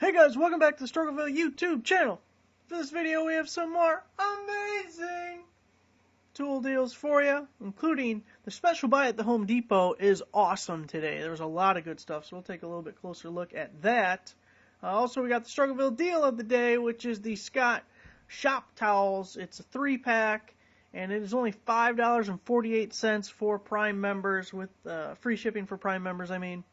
Hey guys, welcome back to the Struggleville YouTube channel. For this video we have some more amazing tool deals for you, including the special buy at the Home Depot is awesome today. There was a lot of good stuff, so we'll take a little bit closer look at that. Also, we got the Struggleville deal of the day, which is the Scott Shop Towels. It's a 3-pack, and it is only $5.48 for Prime members, with free shipping for Prime members, I mean.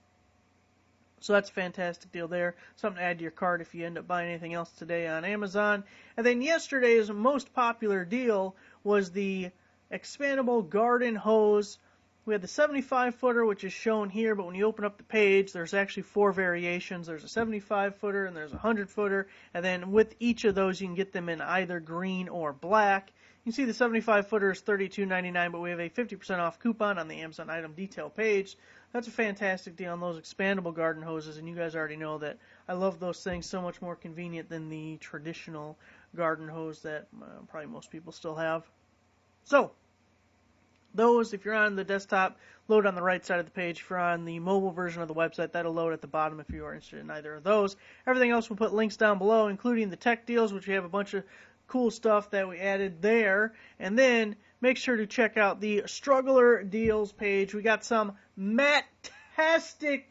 So that's a fantastic deal there. Something to add to your cart if you end up buying anything else today on Amazon. And then yesterday's most popular deal was the expandable garden hose. We had the 75-footer, which is shown here, but when you open up the page, there's actually 4 variations. There's a 75-footer and there's a 100-footer. And then with each of those, you can get them in either green or black. You can see the 75-footer is $32.99, but we have a 50% off coupon on the Amazon item detail page. That's a fantastic deal on those expandable garden hoses, and you guys already know that I love those things. So much more convenient than the traditional garden hose that probably most people still have. So, those, if you're on the desktop, load on the right side of the page. If you're on the mobile version of the website, that'll load at the bottom if you are interested in either of those. Everything else we'll put links down below, including the tech deals, which we have a bunch of cool stuff that we added there. And then make sure to check out the Struggler Deals page. We got some matastic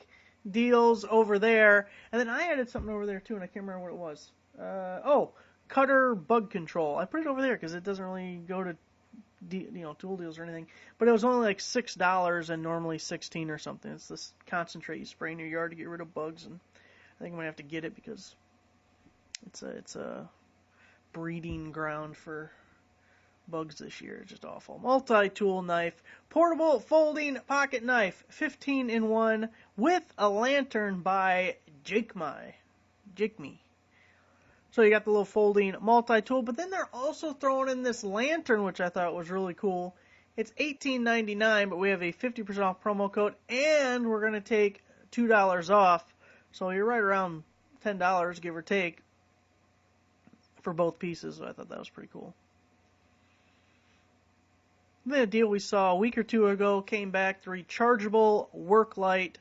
deals over there. And then I added something over there too, and I can't remember what it was. Cutter Bug Control. I put it over there because it doesn't really go to tool deals or anything. But it was only like $6 and normally $16 or something. It's this concentrate you spray in your yard to get rid of bugs, and I think I'm gonna have to get it because it's a breeding ground for bugs this year. It's just awful. Multi-tool knife, portable folding pocket knife, 15-in-1 with a lantern by Jakeme. So you got the little folding multi-tool, but then they're also throwing in this lantern, which I thought was really cool. It's $18.99, but we have a 50% off promo code, and we're going to take $2 off. So you're right around $10, give or take, for both pieces. So I thought that was pretty cool. The deal we saw a week or two ago came back, the rechargeable work light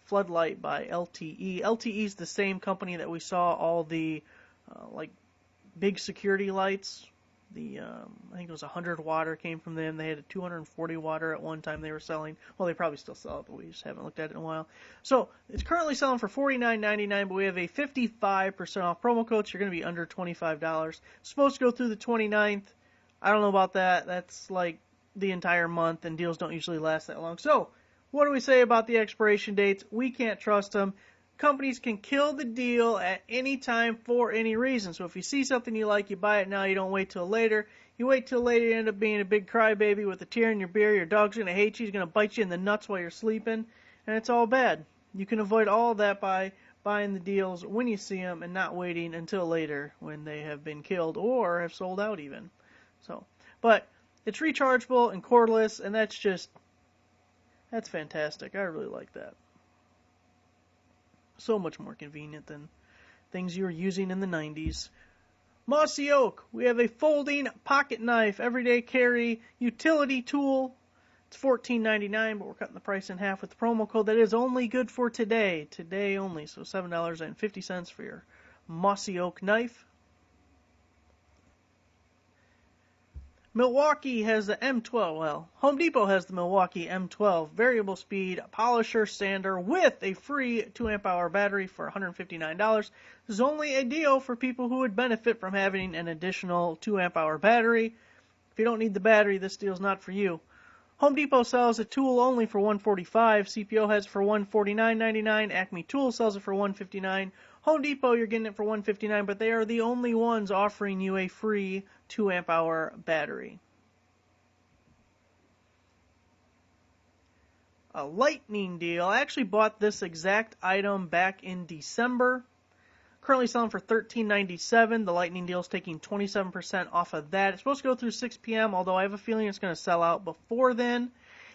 floodlight by LTE. LTE is the same company that we saw all the big security lights. I think it was 100 watter came from them. They had a 240 watter at one time they were selling. Well, they probably still sell it, but we just haven't looked at it in a while. So it's currently selling for $49.99, but we have a 55% off promo code, so you're going to be under $25. It's supposed to go through the 29th. I don't know about that. That's like the entire month, and deals don't usually last that long. So what do we say about the expiration dates? We can't trust them. Companies can kill the deal at any time for any reason. So if you see something you like, you buy it now. You don't wait till later. You wait till later, you end up being a big crybaby with a tear in your beer. Your dog's going to hate you. He's going to bite you in the nuts while you're sleeping. And it's all bad. You can avoid all that by buying the deals when you see them and not waiting until later when they have been killed or have sold out even. But it's rechargeable and cordless, and that's fantastic. I really like that. So much more convenient than things you were using in the 90s. Mossy Oak. We have a folding pocket knife, everyday carry, utility tool. It's $14.99, but we're cutting the price in half with the promo code. That is only good for today. Today only. So $7.50 for your Mossy Oak knife. Milwaukee has the M12, well, Home Depot has the Milwaukee M12 variable speed polisher sander with a free 2-amp-hour battery for $159. This is only a deal for people who would benefit from having an additional 2-amp-hour battery. If you don't need the battery, this deal is not for you. Home Depot sells a tool only for $145. CPO has it for $149.99. Acme Tools sells it for $159. Home Depot, you're getting it for $159, but they are the only ones offering you a free 2-amp-hour battery. A lightning deal. I actually bought this exact item back in December. Currently selling for $13.97. The lightning deal is taking 27% off of that. It's supposed to go through 6 p.m., although I have a feeling it's going to sell out before then.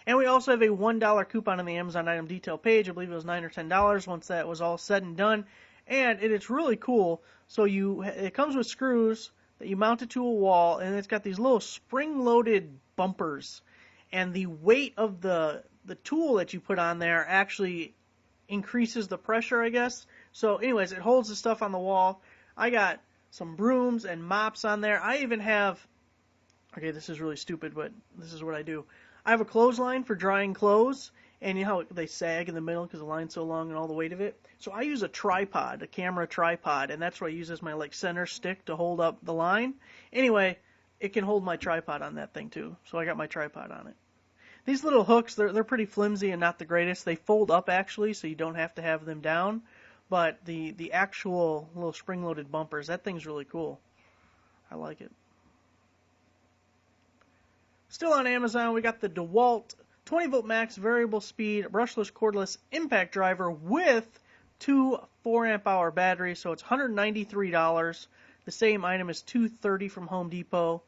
And we also have a $1 coupon on the Amazon item detail page. I believe it was $9 or $10 once that was all said and done. And it's really cool. So it comes with screws that you mount it to a wall, and it's got these little spring-loaded bumpers. And the weight of the tool that you put on there actually increases the pressure, I guess. So anyways, it holds the stuff on the wall. I got some brooms and mops on there. I even have, okay, this is really stupid, but this is what I do. I have a clothesline for drying clothes, and you know how they sag in the middle because the line's so long and all the weight of it? So I use a tripod, a camera tripod, and that's what I use as my like center stick to hold up the line. Anyway, it can hold my tripod on that thing too, so I got my tripod on it. These little hooks, they're pretty flimsy and not the greatest. They fold up actually, so you don't have to have them down. But the actual little spring-loaded bumpers, that thing's really cool. I like it. Still on Amazon, we got the DeWalt 20-volt max variable speed brushless cordless impact driver with two 4-amp-hour batteries, so it's $193. The same item is $230 from Home Depot,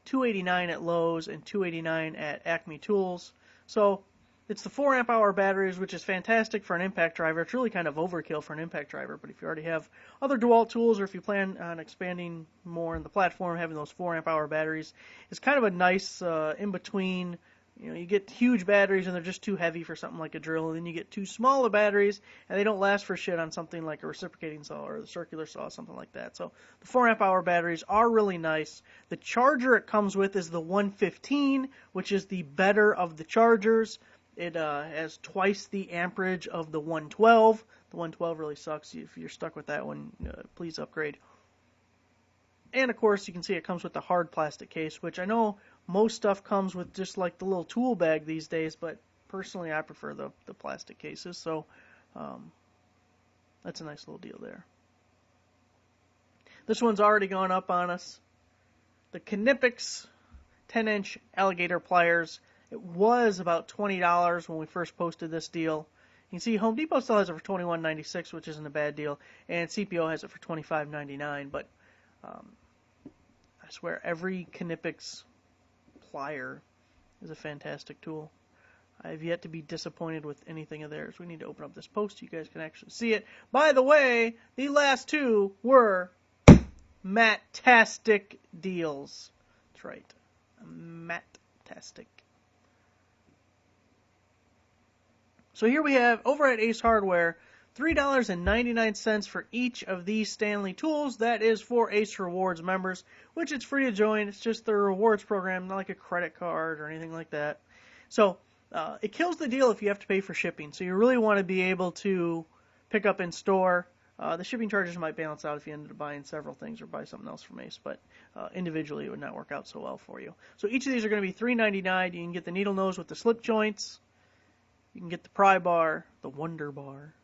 $289 at Lowe's, and $289 at Acme Tools. So it's the 4-amp-hour batteries, which is fantastic for an impact driver. It's really kind of overkill for an impact driver, but if you already have other DeWalt tools or if you plan on expanding more in the platform, having those 4-amp-hour batteries, it's kind of a nice in-between. You know, you get huge batteries and they're just too heavy for something like a drill, and then you get two smaller batteries and they don't last for shit on something like a reciprocating saw or the circular saw, something like that. So the 4-amp-hour batteries are really nice. The charger it comes with is the 115, which is the better of the chargers. It has twice the amperage of the 112. The 112 really sucks. If you're stuck with that one, please upgrade. And of course, you can see it comes with the hard plastic case, which I know most stuff comes with just like the little tool bag these days, but personally I prefer the plastic cases, so that's a nice little deal there. This one's already gone up on us. The Knipex 10-inch alligator pliers. It was about $20 when we first posted this deal. You can see Home Depot still has it for $21.96, which isn't a bad deal, and CPO has it for $25.99, but I swear every Knipex plier is a fantastic tool. I've yet to be disappointed with anything of theirs. We need to open up this post so you guys can actually see it. By the way, the last two were Matt-tastic deals. That's right. Matt-tastic. So here we have, over at Ace Hardware, $3.99 for each of these Stanley tools. That is for Ace Rewards members, which it's free to join. It's just their rewards program, not like a credit card or anything like that. So it kills the deal if you have to pay for shipping. So you really want to be able to pick up in store. The shipping charges might balance out if you ended up buying several things or buy something else from Ace, but individually it would not work out so well for you. So each of these are going to be $3.99. You can get the needle nose with the slip joints. You can get the pry bar, the Wonder Bar.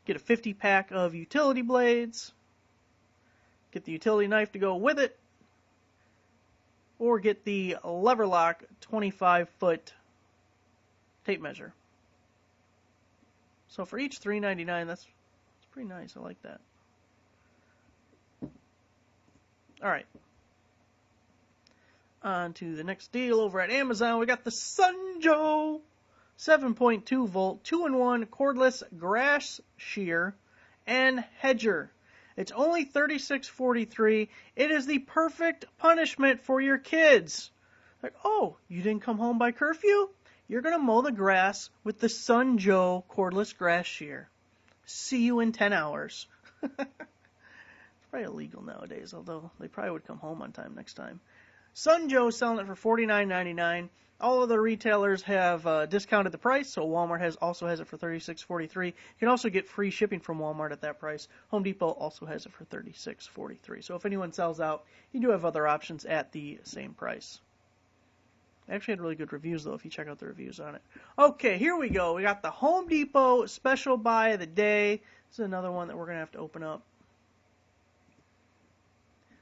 Get a 50-pack of utility blades. Get the utility knife to go with it. Or get the Leverlock 25-foot tape measure. So for each $3.99, that's pretty nice. I like that. All right. On to the next deal over at Amazon. We got the Sunjoe 7.2 volt 2-in-1 cordless grass shear and hedger. It's only $36.43. It is the perfect punishment for your kids. Like, oh, you didn't come home by curfew? You're going to mow the grass with the Sunjoe cordless grass shear. See you in 10 hours. It's probably illegal nowadays, although they probably would come home on time next time. Sunjoe selling it for $49.99. All of the retailers have discounted the price, so Walmart also has it for $36.43. You can also get free shipping from Walmart at that price. Home Depot also has it for $36.43. So if anyone sells out, you do have other options at the same price. I actually had really good reviews, though, if you check out the reviews on it. Okay, here we go. We got the Home Depot Special Buy of the Day. This is another one that we're going to have to open up.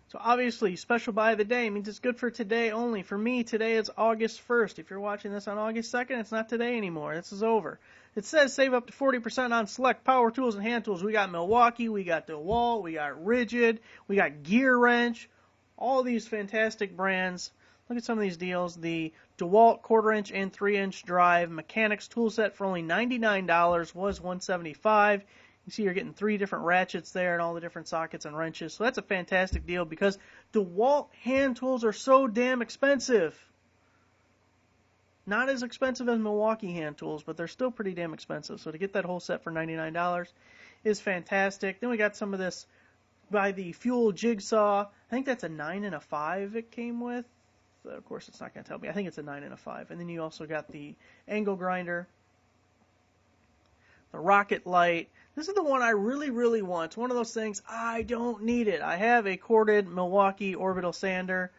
So obviously, special buy of the day means it's good for today only. For me, today is August 1st. If you're watching this on August 2nd, it's not today anymore. This is over. It says save up to 40% on select power tools and hand tools. We got Milwaukee, we got DeWalt, we got Rigid, we got Gear Wrench. All these fantastic brands. Look at some of these deals. The DeWalt 1/4-inch and 3-inch drive mechanics tool set for only $99 was $175. You see you're getting 3 different ratchets there and all the different sockets and wrenches. So that's a fantastic deal because DeWalt hand tools are so damn expensive. Not as expensive as Milwaukee hand tools, but they're still pretty damn expensive. So to get that whole set for $99 is fantastic. Then we got some of this by the Fuel Jigsaw. I think that's a 9 and a 5 it came with. Of course, it's not going to tell me. I think it's a 9 and a 5. And then you also got the angle grinder, the Rocket Light. This is the one I really, really want. It's one of those things, I don't need it. I have a corded Milwaukee orbital sander,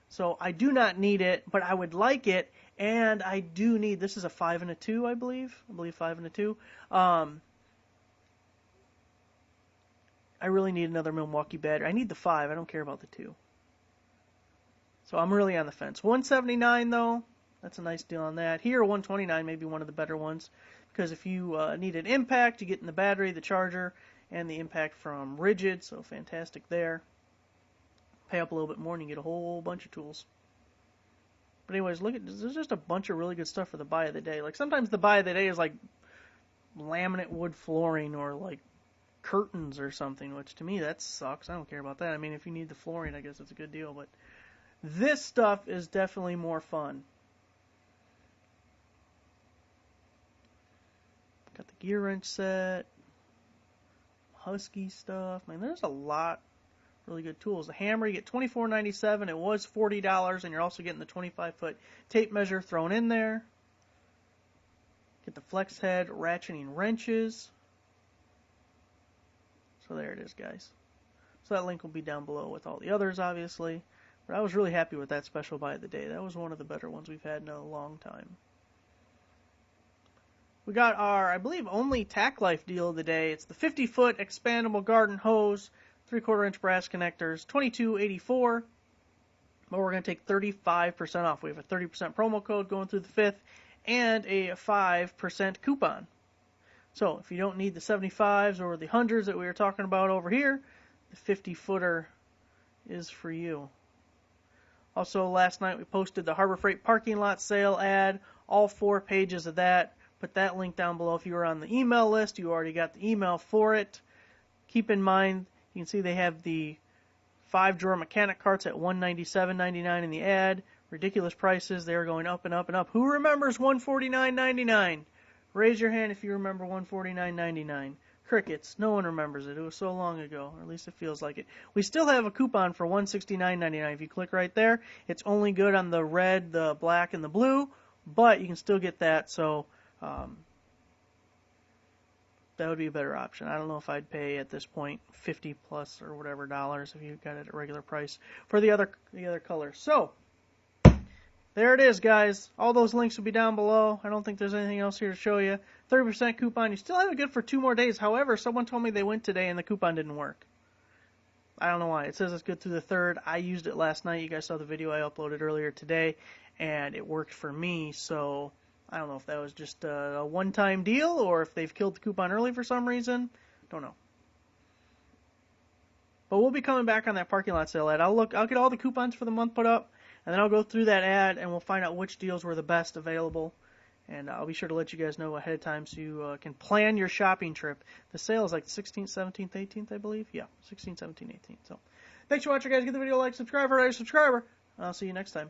so I do not need it, but I would like it, and I do need, this is a 5 and a 2, I believe 5 and a 2. I really need another Milwaukee battery. I need the 5, I don't care about the 2. So I'm really on the fence. $179 though, that's a nice deal on that. Here, $129 may be one of the better ones, because if you need an impact, you get in the battery, the charger, and the impact from Rigid, so fantastic there. Pay up a little bit more and you get a whole bunch of tools. But anyways, look at, there's just a bunch of really good stuff for the buy of the day. Like sometimes the buy of the day is like laminate wood flooring or like curtains or something, which to me that sucks. I don't care about that. I mean, if you need the flooring, I guess it's a good deal, but this stuff is definitely more fun. Got the gear wrench set, Husky stuff. Man, there's a lot of really good tools. The hammer, you get $24.97. It was $40, and you're also getting the 25-foot tape measure thrown in there. Get the flex head ratcheting wrenches. So there it is, guys. So that link will be down below with all the others, obviously. But I was really happy with that special buy of the day. That was one of the better ones we've had in a long time. We got our, I believe, only Tack Life deal of the day. It's the 50-foot expandable garden hose, 3/4 inch brass connectors, $22.84. But we're going to take 35% off. We have a 30% promo code going through the 5th and a 5% coupon. So if you don't need the 75s or the 100s that we were talking about over here, the 50-footer is for you. Also, last night we posted the Harbor Freight parking lot sale ad, all 4 pages of that. Put that link down below. If you were on the email list, you already got the email for it. Keep in mind, you can see they have the 5-drawer mechanic carts at $197.99 in the ad. Ridiculous prices. They are going up and up and up. Who remembers $149.99? Raise your hand if you remember $149.99. Crickets. No one remembers it. It was so long ago, or at least it feels like it. We still have a coupon for $169.99. If you click right there, it's only good on the red, the black, and the blue, but you can still get that, so that would be a better option. I don't know if I'd pay at this point 50 plus or whatever dollars if you got it at regular price for the other colors. So there it is, guys. All those links will be down below. I don't think there's anything else here to show you. 30% coupon. You still have it good for 2 more days. However, someone told me they went today and the coupon didn't work. I don't know why. It says it's good through the 3rd. I used it last night. You guys saw the video I uploaded earlier today, and it worked for me. So I don't know if that was just a one-time deal or if they've killed the coupon early for some reason. Don't know. But we'll be coming back on that parking lot sale ad. I'll get all the coupons for the month put up, and then I'll go through that ad and we'll find out which deals were the best available. And I'll be sure to let you guys know ahead of time so you can plan your shopping trip. The sale is like 16th, 17th, 18th, I believe. Yeah, 16th, 17th, 18th. So thanks for watching, guys. Give the video a like, subscribe, or subscriber. I'll see you next time.